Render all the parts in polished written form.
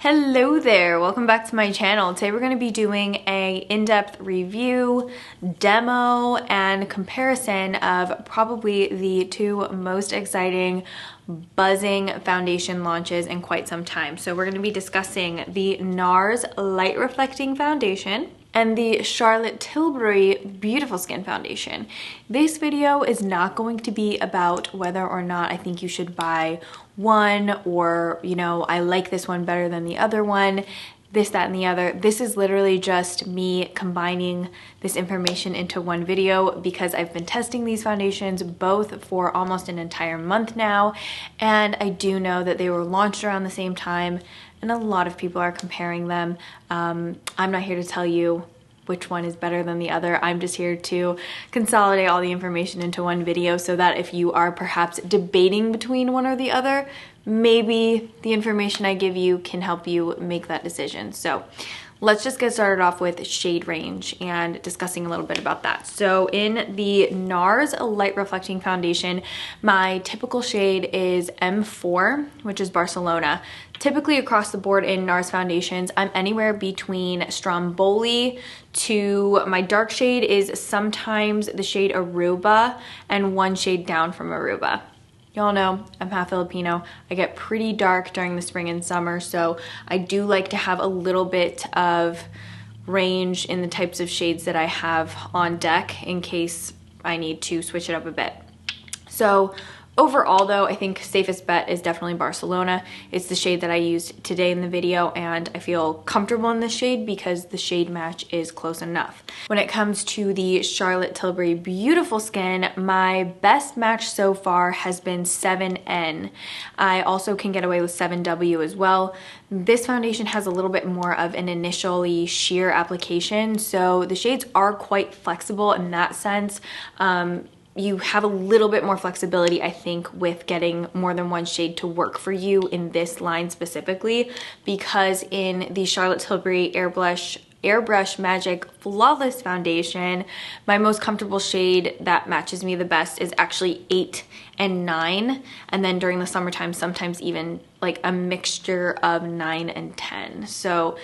Hello there, welcome back to my channel. Today we're going to be doing a in-depth review, demo, and comparison of probably the two most exciting buzzing foundation launches in quite some time. So we're going to be discussing the NARS Light Reflecting Foundation and the Charlotte Tilbury Beautiful Skin Foundation. This video is not going to be about whether or not I think you should buy one or, I like this one better than the other one, this, that, and the other. This is literally just me combining this information into one video because I've been testing these foundations both for almost an entire month now, and I do know that they were launched around the same time and a lot of people are comparing them. I'm not here to tell you which one is better than the other. I'm just here to consolidate all the information into one video so that if you are perhaps debating between one or the other, maybe the information I give you can help you make that decision. So let's just get started off with shade range and discussing a little bit about that. So in the NARS Light Reflecting Foundation, my typical shade is M4, which is Barcelona. Typically across the board in NARS foundations, I'm anywhere between Stromboli to my dark shade is sometimes the shade Aruba and one shade down from Aruba. Y'all know I'm half Filipino. I get pretty dark during the spring and summer, so I do like to have a little bit of range in the types of shades that I have on deck in case I need to switch it up a bit. So overall though, I think safest bet is definitely Barcelona. It's the shade that I used today in the video and I feel comfortable in this shade because the shade match is close enough. When it comes to the Charlotte Tilbury Beautiful Skin, my best match so far has been 7N. I also can get away with 7W as well. This foundation has a little bit more of an initially sheer application, so the shades are quite flexible in that sense. You have a little bit more flexibility, I think, with getting more than one shade to work for you in this line specifically, because in the Charlotte Tilbury Airbrush Magic Flawless Foundation, my most comfortable shade that matches me the best is actually 8 and 9, and then during the summertime, sometimes even like a mixture of 9 and 10. So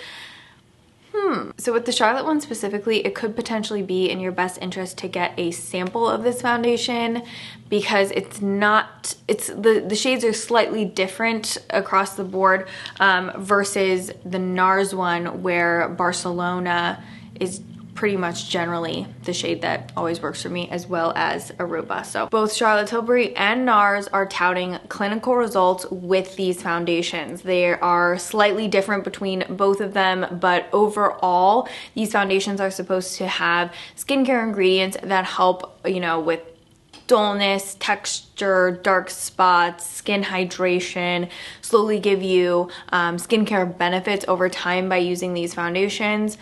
with the Charlotte one specifically, it could potentially be in your best interest to get a sample of this foundation because the shades are slightly different across the board versus the NARS one where Barcelona is pretty much generally the shade that always works for me, as well as Aruba. So both Charlotte Tilbury and NARS are touting clinical results with these foundations. They are slightly different between both of them, but overall, these foundations are supposed to have skincare ingredients that help, with dullness, texture, dark spots, skin hydration, slowly give you skincare benefits over time by using these foundations.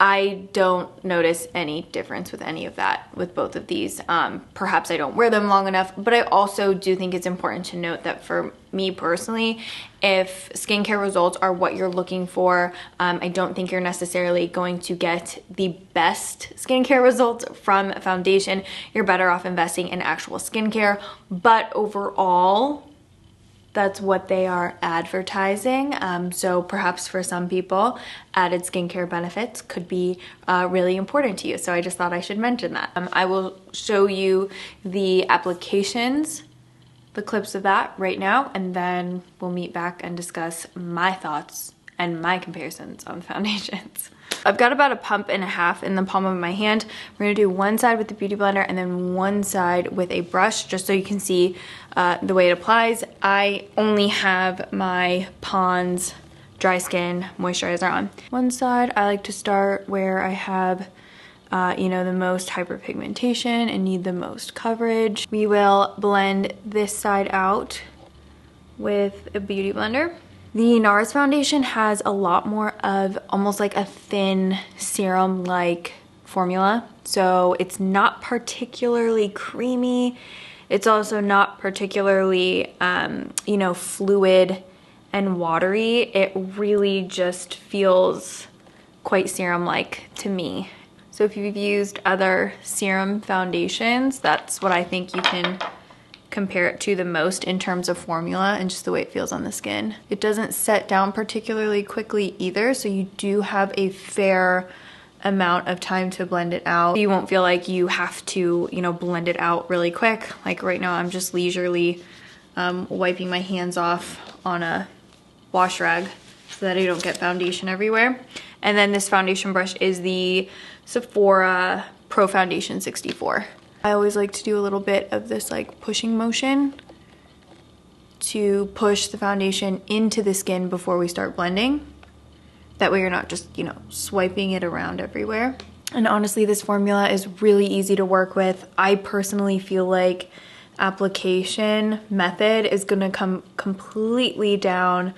I don't notice any difference with any of that with both of these. Perhaps I don't wear them long enough, but I also do think it's important to note that for me personally, if skincare results are what you're looking for, I don't think you're necessarily going to get the best skincare results from a foundation. You're better off investing in actual skincare, but overall, that's what they are advertising. So perhaps for some people, added skincare benefits could be really important to you. So I just thought I should mention that. I will show you the applications, the clips of that right now, and then we'll meet back and discuss my thoughts and my comparisons on foundations. I've got about a pump and a half in the palm of my hand. We're gonna do one side with the Beauty Blender and then one side with a brush, just so you can see the way it applies. I only have my Pond's Dry Skin Moisturizer on. One side, I like to start where I have the most hyperpigmentation and need the most coverage. We will blend this side out with a Beauty Blender. The NARS foundation has a lot more of almost like a thin serum-like formula. So it's not particularly creamy. It's also not particularly, fluid and watery. It really just feels quite serum-like to me. So if you've used other serum foundations, that's what I think you can compare it to the most in terms of formula and just the way it feels on the skin. It doesn't set down particularly quickly either, so you do have a fair amount of time to blend it out. You won't feel like you have to, you know, blend it out really quick. Like right now I'm just leisurely wiping my hands off on a wash rag so that I don't get foundation everywhere. And then this foundation brush is the Sephora Pro Foundation 64. I always like to do a little bit of this like pushing motion to push the foundation into the skin before we start blending. That way you're not just, you know, swiping it around everywhere. And honestly, this formula is really easy to work with. I personally feel like application method is gonna come completely down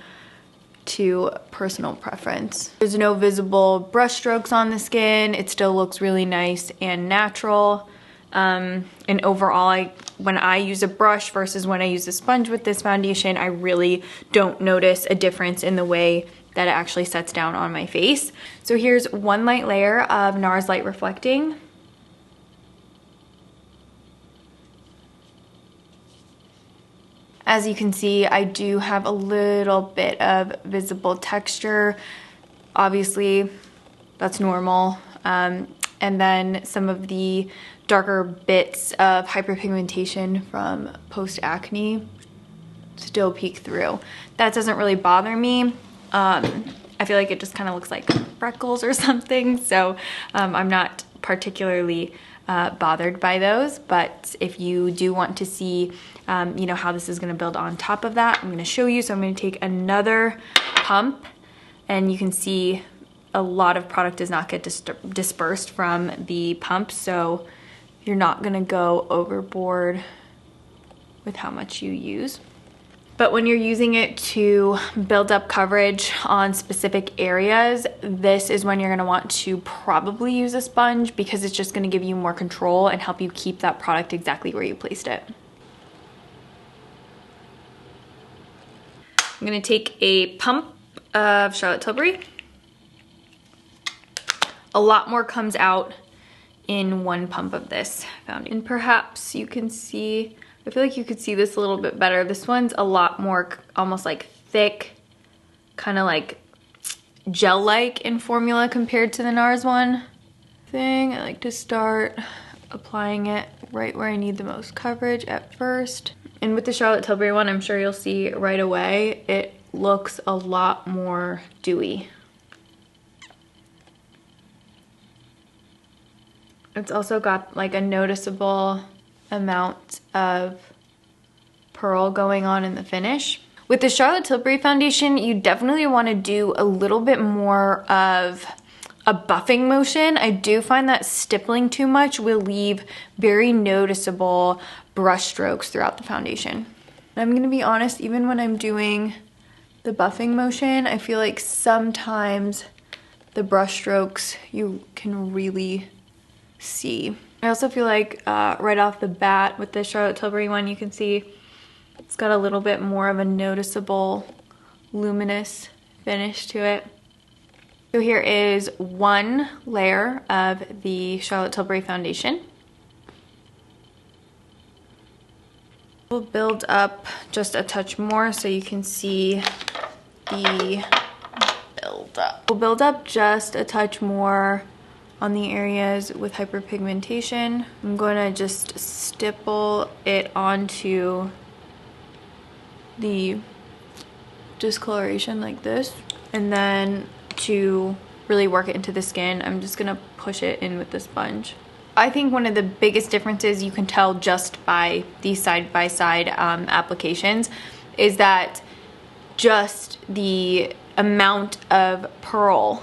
to personal preference. There's no visible brush strokes on the skin. It still looks really nice and natural. And overall, when I use a brush versus when I use a sponge with this foundation, I really don't notice a difference in the way that it actually sets down on my face. So here's one light layer of NARS Light Reflecting. As you can see, I do have a little bit of visible texture. Obviously, that's normal. And then some of the darker bits of hyperpigmentation from post-acne still peek through. That doesn't really bother me. I feel like it just kind of looks like freckles or something, so I'm not particularly bothered by those. But if you do want to see you know, how this is going to build on top of that, I'm going to show you. So I'm going to take another pump, and you can see a lot of product does not get dispersed from the pump, so you're not going to go overboard with how much you use. But when you're using it to build up coverage on specific areas, this is when you're gonna want to probably use a sponge, because it's just gonna give you more control and help you keep that product exactly where you placed it. I'm gonna take a pump of Charlotte Tilbury. A lot more comes out in one pump of this foundation. And perhaps you can see, I feel like you could see this a little bit better. This one's a lot more almost like thick, kind of like gel-like in formula compared to the NARS one. I like to start applying it right where I need the most coverage at first. And with the Charlotte Tilbury one, I'm sure you'll see right away, it looks a lot more dewy. It's also got like a noticeable amount of pearl going on in the finish. With the Charlotte Tilbury foundation, you definitely want to do a little bit more of a buffing motion. I do find that stippling too much will leave very noticeable brush strokes throughout the foundation. I'm gonna be honest, even when I'm doing the buffing motion, I feel like sometimes the brush strokes you can really see. I also feel like right off the bat with the Charlotte Tilbury one, you can see it's got a little bit more of a noticeable luminous finish to it. So here is one layer of the Charlotte Tilbury foundation. We'll build up just a touch more so you can see the build up. We'll build up just a touch more on the areas with hyperpigmentation. I'm going to just stipple it onto the discoloration like this. And then to really work it into the skin, I'm just going to push it in with the sponge. I think one of the biggest differences you can tell just by these side-by-side applications is that just the amount of pearl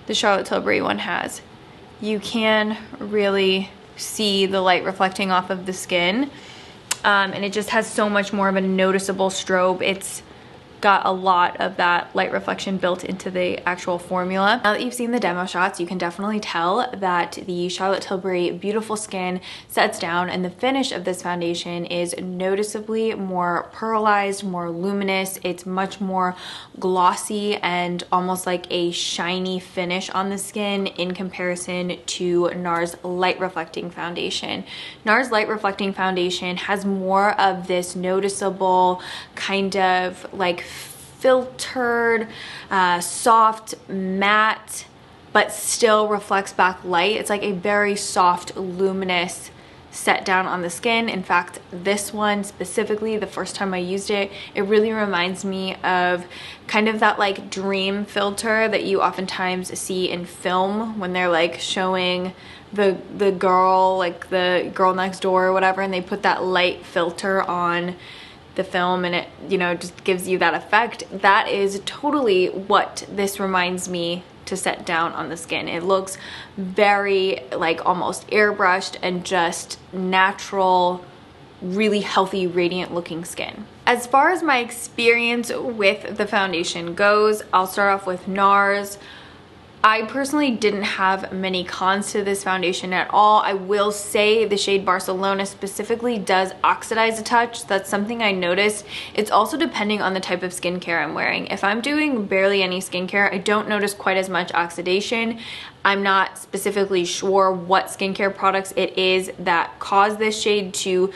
the Charlotte Tilbury one has. You can really see the light reflecting off of the skin, and it just has so much more of a noticeable strobe. It's got a lot of that light reflection built into the actual formula. Now that you've seen the demo shots, you can definitely tell that the Charlotte Tilbury Beautiful Skin sets down, and the finish of this foundation is noticeably more pearlized, more luminous. It's much more glossy and almost like a shiny finish on the skin in comparison to NARS Light Reflecting Foundation. NARS Light Reflecting Foundation has more of this noticeable kind of like filtered, soft, matte, but still reflects back light. It's like a very soft, luminous set down on the skin. In fact, this one specifically, the first time I used it, it really reminds me of kind of that like dream filter that you oftentimes see in film when they're like showing the girl, like the girl next door or whatever, and they put that light filter on the film and it, you know, just gives you that effect. That is totally what this reminds me to set down on the skin. It looks very like almost airbrushed and just natural, really healthy, radiant looking skin. As far as my experience with the foundation goes, I'll start off with NARS. I personally didn't have many cons to this foundation at all. I will say the shade Barcelona specifically does oxidize a touch. That's something I noticed. It's also depending on the type of skincare I'm wearing. If I'm doing barely any skincare, I don't notice quite as much oxidation. I'm not specifically sure what skincare products it is that cause this shade to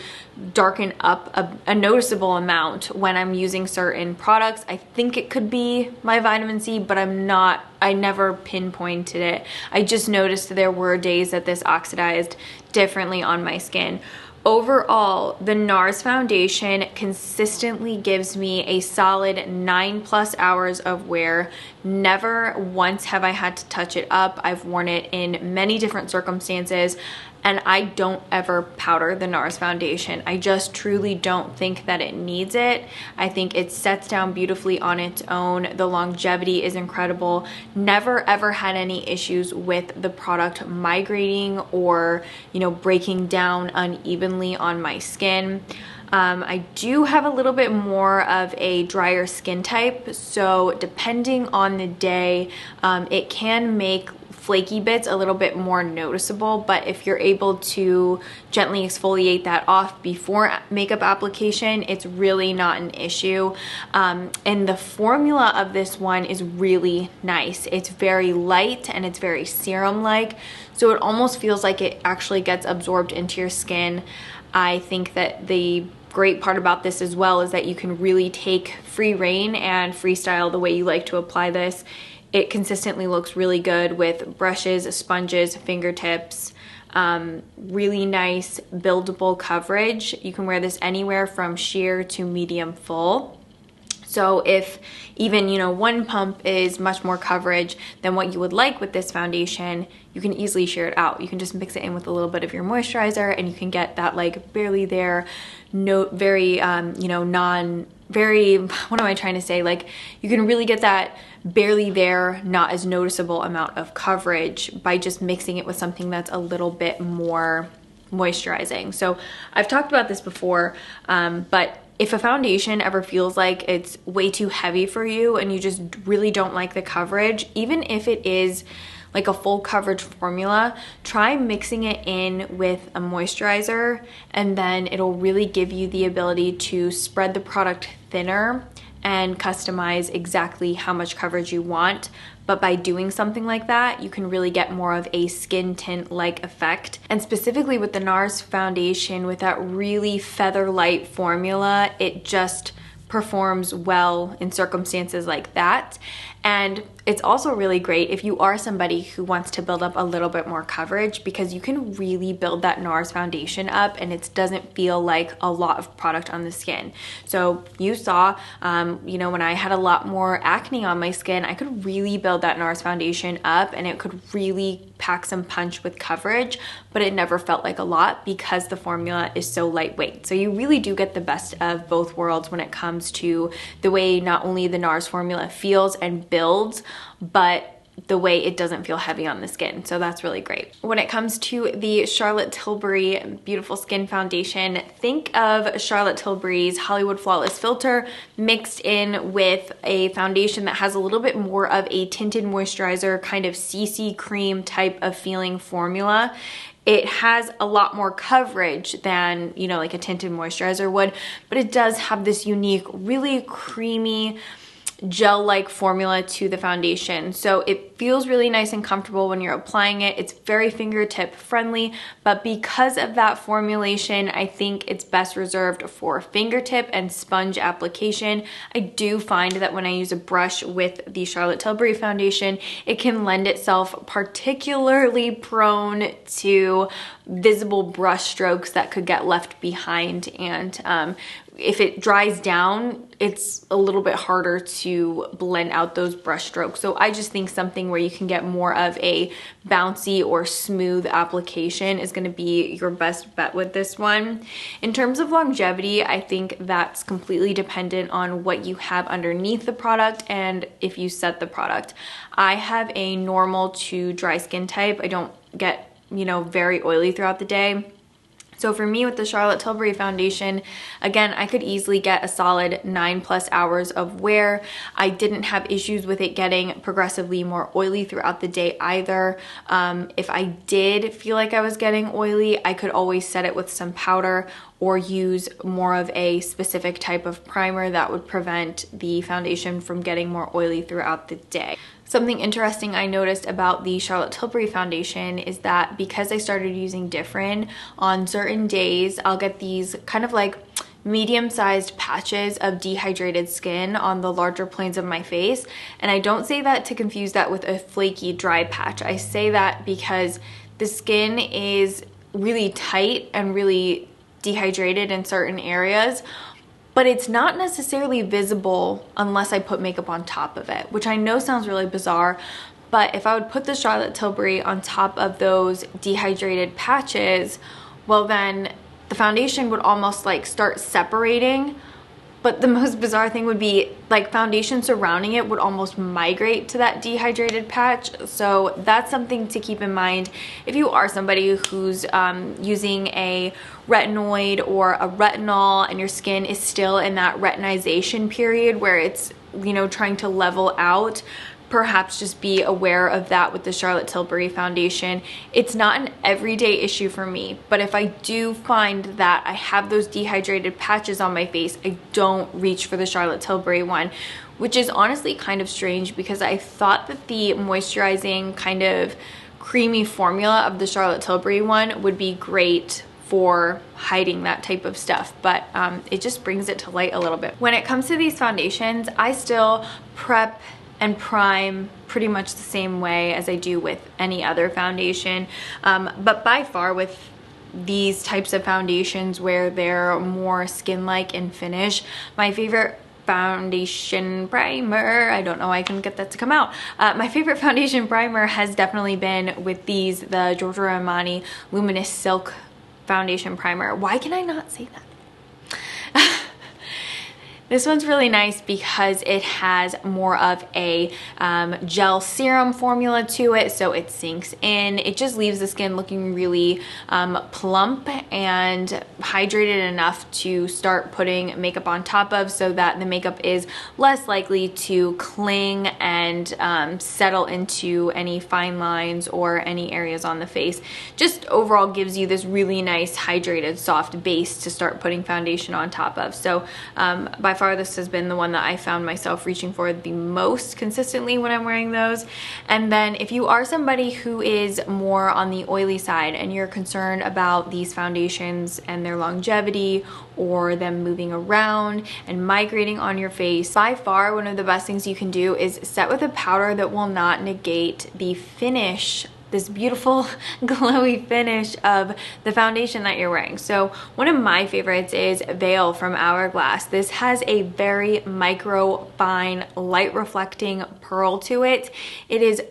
darken up a noticeable amount when I'm using certain products. I think it could be my vitamin C, but I never pinpointed it. I just noticed there were days that this oxidized differently on my skin. Overall, the NARS foundation consistently gives me a solid 9+ hours of wear. Never once have I had to touch it up. I've worn it in many different circumstances, and I don't ever powder the NARS foundation. I just truly don't think that it needs it. I think it sets down beautifully on its own. The longevity is incredible. Never ever had any issues with the product migrating or, you know, breaking down unevenly on my skin. I do have a little bit more of a drier skin type, so depending on the day, it can make flaky bits a little bit more noticeable, but if you're able to gently exfoliate that off before makeup application, it's really not an issue. And the formula of this one is really nice. It's very light and it's very serum-like, so it almost feels like it actually gets absorbed into your skin. I think that the great part about this as well is that you can really take free reign and freestyle the way you like to apply this. It consistently looks really good with brushes, sponges, fingertips, really nice buildable coverage. You can wear this anywhere from sheer to medium full. So if even, you know, one pump is much more coverage than what you would like with this foundation, you can easily sheer it out. You can just mix it in with a little bit of your moisturizer and you can get that like barely there, very, you know, very, what am I trying to say? Like you can really get that barely there, not as noticeable amount of coverage by just mixing it with something that's a little bit more moisturizing. So I've talked about this before, but if a foundation ever feels like it's way too heavy for you and you just really don't like the coverage, even if it is like a full coverage formula, try mixing it in with a moisturizer, and then it'll really give you the ability to spread the product thinner and customize exactly how much coverage you want. But by doing something like that, you can really get more of a skin tint-like effect. And specifically with the NARS foundation, with that really feather light formula, it just performs well in circumstances like that. And it's also really great if you are somebody who wants to build up a little bit more coverage, because you can really build that NARS foundation up and it doesn't feel like a lot of product on the skin. So you saw, you know, when I had a lot more acne on my skin, I could really build that NARS foundation up and it could really pack some punch with coverage, but it never felt like a lot because the formula is so lightweight. So you really do get the best of both worlds when it comes to the way not only the NARS formula feels and builds, but the way it doesn't feel heavy on the skin. So that's really great. When it comes to the Charlotte Tilbury Beautiful Skin Foundation, think of Charlotte Tilbury's Hollywood Flawless Filter mixed in with a foundation that has a little bit more of a tinted moisturizer, kind of CC cream type of feeling formula. It has a lot more coverage than, you know, like a tinted moisturizer would, but it does have this unique, really creamy, gel-like formula to the foundation. So it feels really nice and comfortable when you're applying it. It's very fingertip friendly, but because of that formulation, I think it's best reserved for fingertip and sponge application. I do find that when I use a brush with the Charlotte Tilbury foundation, it can lend itself particularly prone to visible brush strokes that could get left behind, and if it dries down, it's a little bit harder to blend out those brush strokes. So I just think something where you can get more of a bouncy or smooth application is going to be your best bet with this one. In terms of longevity, I think that's completely dependent on what you have underneath the product and if you set the product. I have a normal to dry skin type. I don't get, you know, very oily throughout the day. So for me with the Charlotte Tilbury foundation, again, I could easily get a solid 9+ hours of wear. I didn't have issues with it getting progressively more oily throughout the day either. If I did feel like I was getting oily, I could always set it with some powder or use more of a specific type of primer that would prevent the foundation from getting more oily throughout the day. Something interesting I noticed about the Charlotte Tilbury foundation is that because I started using different, on certain days I'll get these kind of like medium-sized patches of dehydrated skin on the larger planes of my face. And I don't say that to confuse that with a flaky dry patch. I say that because the skin is really tight and really dehydrated in certain areas, but it's not necessarily visible unless I put makeup on top of it, which I know sounds really bizarre, but if I would put the Charlotte Tilbury on top of those dehydrated patches, well then the foundation would almost like start separating. But the most bizarre thing would be like foundation surrounding it would almost migrate to that dehydrated patch. So that's something to keep in mind if you are somebody who's using a retinoid or a retinol and your skin is still in that retinization period where it's, you know, trying to level out. Perhaps just be aware of that with the Charlotte Tilbury foundation. It's not an everyday issue for me, but if I do find that I have those dehydrated patches on my face, I don't reach for the Charlotte Tilbury one, which is honestly kind of strange because I thought that the moisturizing kind of creamy formula of the Charlotte Tilbury one would be great for hiding that type of stuff, but it just brings it to light a little bit. When it comes to these foundations, I still prep and prime pretty much the same way as I do with any other foundation, but by far with these types of foundations where they're more skin-like in finish, my favorite foundation primer, I don't know why I couldn't get that to come out, my favorite foundation primer has definitely been with these, the Giorgio Armani Luminous Silk foundation primer. Why can I not say that? This one's really nice because it has more of a gel serum formula to it, so it sinks in. It just leaves the skin looking really plump and hydrated enough to start putting makeup on top of, so that the makeup is less likely to cling and settle into any fine lines or any areas on the face. Just overall gives you this really nice hydrated soft base to start putting foundation on top of. So by far this has been the one that I found myself reaching for the most consistently when I'm wearing those. And then if you are somebody who is more on the oily side and you're concerned about these foundations and their longevity or them moving around and migrating on your face, by far one of the best things you can do is set with a powder that will not negate the finish, this beautiful glowy finish of the foundation that you're wearing. So one of my favorites is Veil from Hourglass. This has a very micro fine light reflecting pearl to it. It is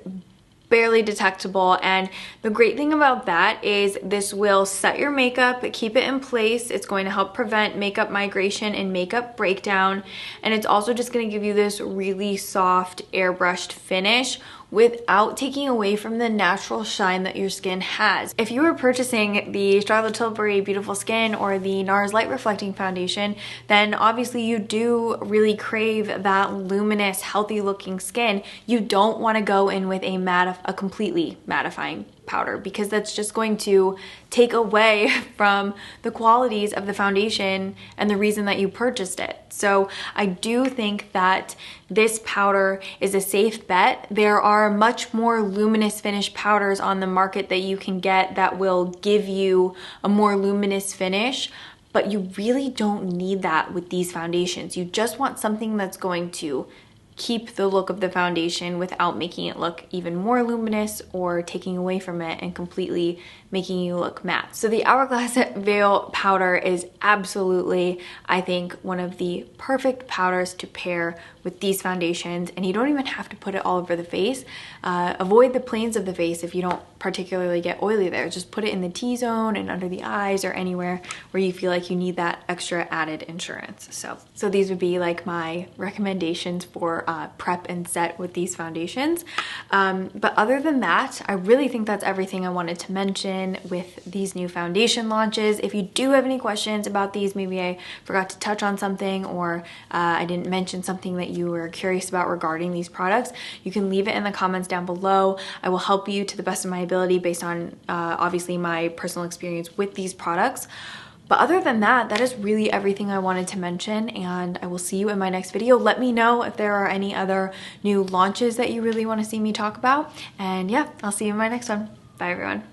barely detectable, and the great thing about that is this will set your makeup, keep it in place. It's going to help prevent makeup migration and makeup breakdown, and it's also just going to give you this really soft airbrushed finish without taking away from the natural shine that your skin has. If you were purchasing the Charlotte Tilbury Beautiful Skin or the NARS Light Reflecting Foundation, then obviously you do really crave that luminous, healthy looking skin. You don't want to go in with a completely mattifying powder, because that's just going to take away from the qualities of the foundation and the reason that you purchased it. So I do think that this powder is a safe bet. There are much more luminous finish powders on the market that you can get that will give you a more luminous finish, but you really don't need that with these foundations. You just want something that's going to keep the look of the foundation without making it look even more luminous or taking away from it and completely making you look matte. So the Hourglass Veil powder is absolutely, I think, one of the perfect powders to pair with these foundations, and you don't even have to put it all over the face. Avoid the planes of the face if you don't particularly get oily there. Just put it in the T-zone and under the eyes or anywhere where you feel like you need that extra added insurance. So these would be like my recommendations for prep and set with these foundations. But other than that, I really think that's everything I wanted to mention with these new foundation launches. If you do have any questions about these, maybe I forgot to touch on something, or I didn't mention something that you were curious about regarding these products, you can leave it in the comments down below. I will help you to the best of my ability based on obviously my personal experience with these products. But other than that, that is really everything I wanted to mention, and I will see you in my next video. Let me know if there are any other new launches that you really want to see me talk about. And yeah, I'll see you in my next one. Bye everyone.